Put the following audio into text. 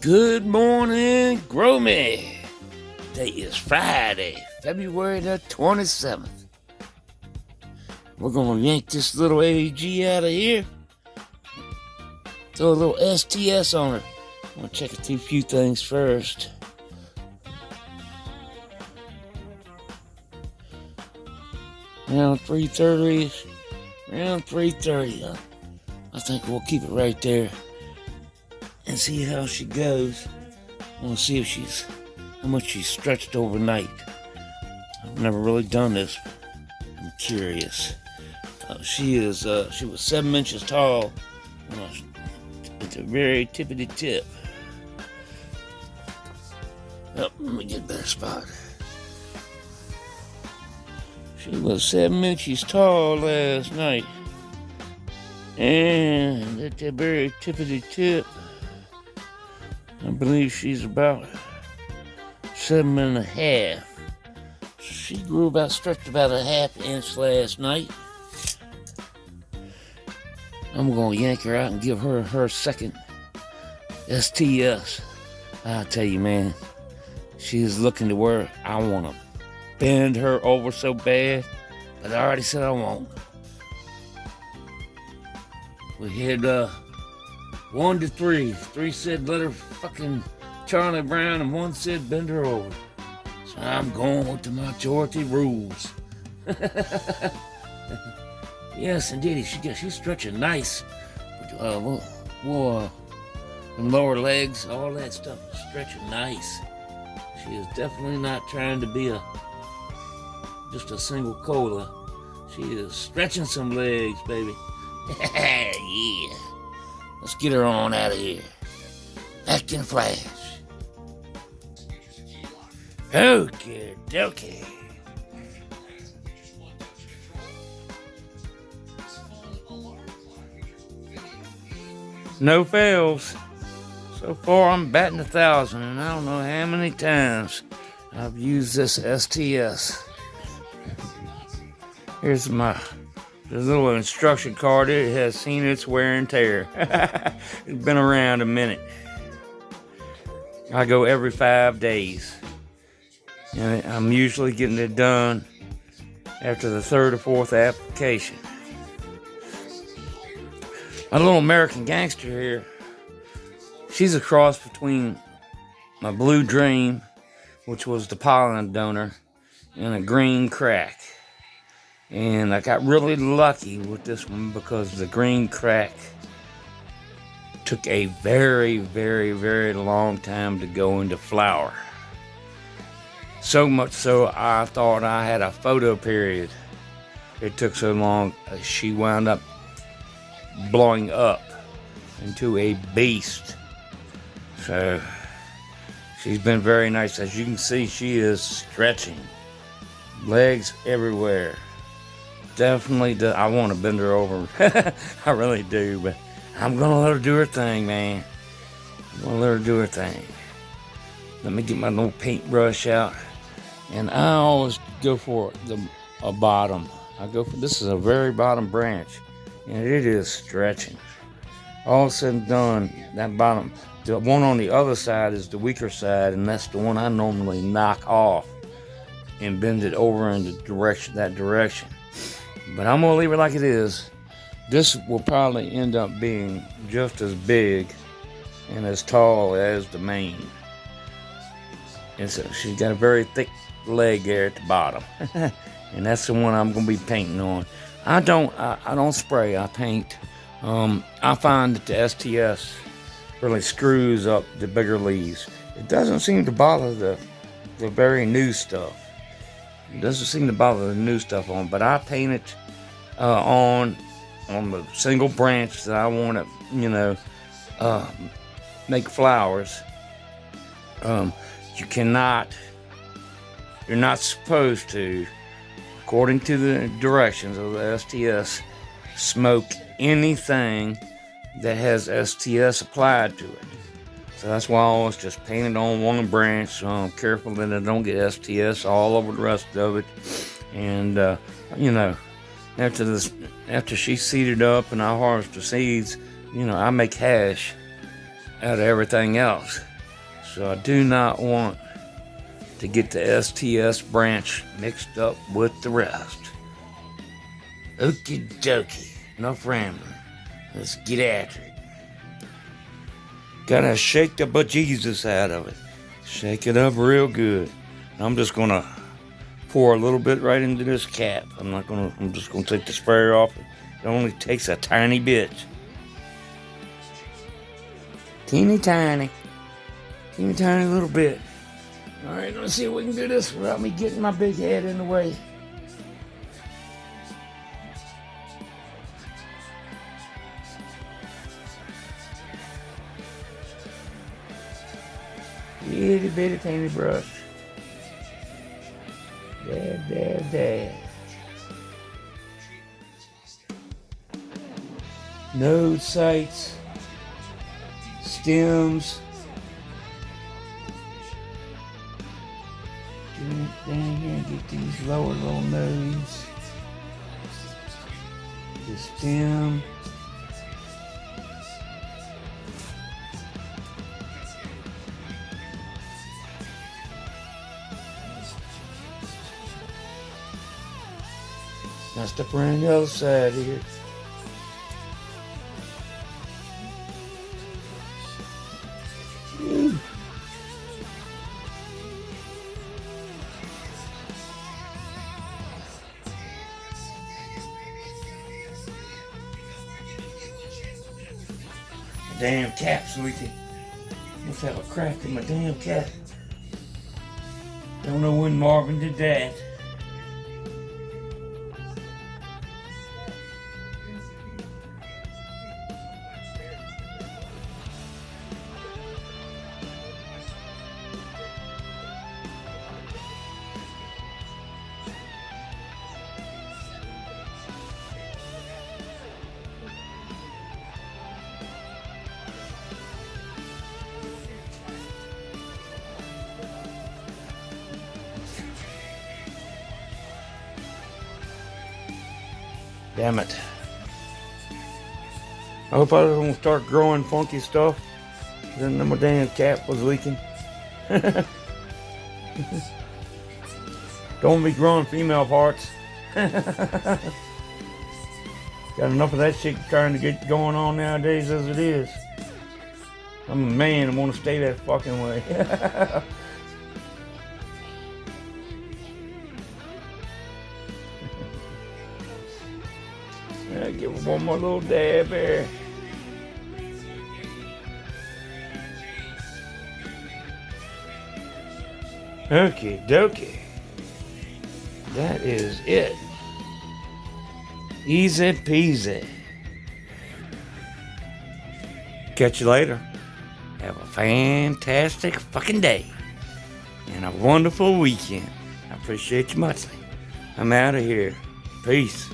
Good morning, Grow Me. Today is Friday, February the 27th. We're going to yank this little AG out of here. Throw a little STS on her. I'm going to check a few things first. Around 3:30. I think we'll keep it right there and see how she goes. I want to see if how much she's stretched overnight. I've never really done this. I'm curious. She was 7 inches tall at the very tippity tip. Oh, let me get a better spot. She was 7 inches tall last night. And at the very tippity tip, I believe she's about 7.5. She stretched about a half inch last night. I'm gonna yank her out and give her her second STS. I tell you, man, she's looking to where I want to bend her over so bad, but I already said I won't. We had 1 to 3. 3 said let her fucking Charlie Brown, and 1 said bend her over. So I'm going with the majority rules. Yes, indeed, she's stretching nice. Them lower legs, all that stuff is stretching nice. She is definitely not trying to be just a single cola. She is stretching some legs, baby. Yeah. Let's get her on out of here. Back in flash. Okay, dokie. No fails. So far, I'm batting 1,000, and I don't know how many times I've used this STS. Here's the little instruction card. It has seen its wear and tear. It's been around a minute. I go every 5 days. And I'm usually getting it done after the 3rd or 4th application. My little American Gangster here, she's a cross between my Blue Dream, which was the pollen donor, and a Green Crack. And I got really lucky with this one because the Green Crack took a very, very, very long time to go into flower. So much so I thought I had a photo period. It took so long, she wound up blowing up into a beast. So she's been very nice. As you can see, she is stretching. Legs everywhere. Definitely, I want to bend her over. I really do, but I'm going to let her do her thing, man. I'm going to let her do her thing. Let me get my little paintbrush out. And I always go for a bottom. This is a very bottom branch. And it is stretching. All said and done, that bottom, the one on the other side is the weaker side, and that's the one I normally knock off and bend it over in that direction. But I'm gonna leave it like it is. This will probably end up being just as big and as tall as the main. And so she's got a very thick leg there at the bottom. And that's the one I'm gonna be painting on. I don't spray, I paint. I find that the STS really screws up the bigger leaves. It doesn't seem to bother the very new stuff. It doesn't seem to bother the new stuff on, but I paint it on the single branch that I want to, make flowers. You're not supposed to, according to the directions of the STS, smoke anything that has STS applied to it. So that's why I always just paint it on one branch, so I'm careful that I don't get STS all over the rest of it. And after she's seeded up and I harvest the seeds, I make hash out of everything else. So I do not want to get the STS branch mixed up with the rest. Okie dokie. Enough rambling. Let's get after it. Gotta shake the bejesus out of it. Shake it up real good. I'm just gonna pour a little bit right into this cap. I'm just gonna take the sprayer off. It only takes a tiny bit. Teeny tiny little bit. All right, let's see if we can do this without me getting my big head in the way. Itty bitty tiny brush. Dab. Node sights, stems. Down here, get these lower little nodes. The stem. Now step around the other side here. Woo. Damn cap's leaking. Must have a crack in my damn cap. Don't know when Marvin did that. Damn it. I hope I don't start growing funky stuff. Then my damn cap was leaking. Don't be growing female parts. Got enough of that shit trying to get going on nowadays as it is. I'm a man and want to stay that fucking way. I'll give it one more little dab there. Okie dokie. That is it. Easy peasy. Catch you later. Have a fantastic fucking day. And a wonderful weekend. I appreciate you muchly. I'm out of here. Peace.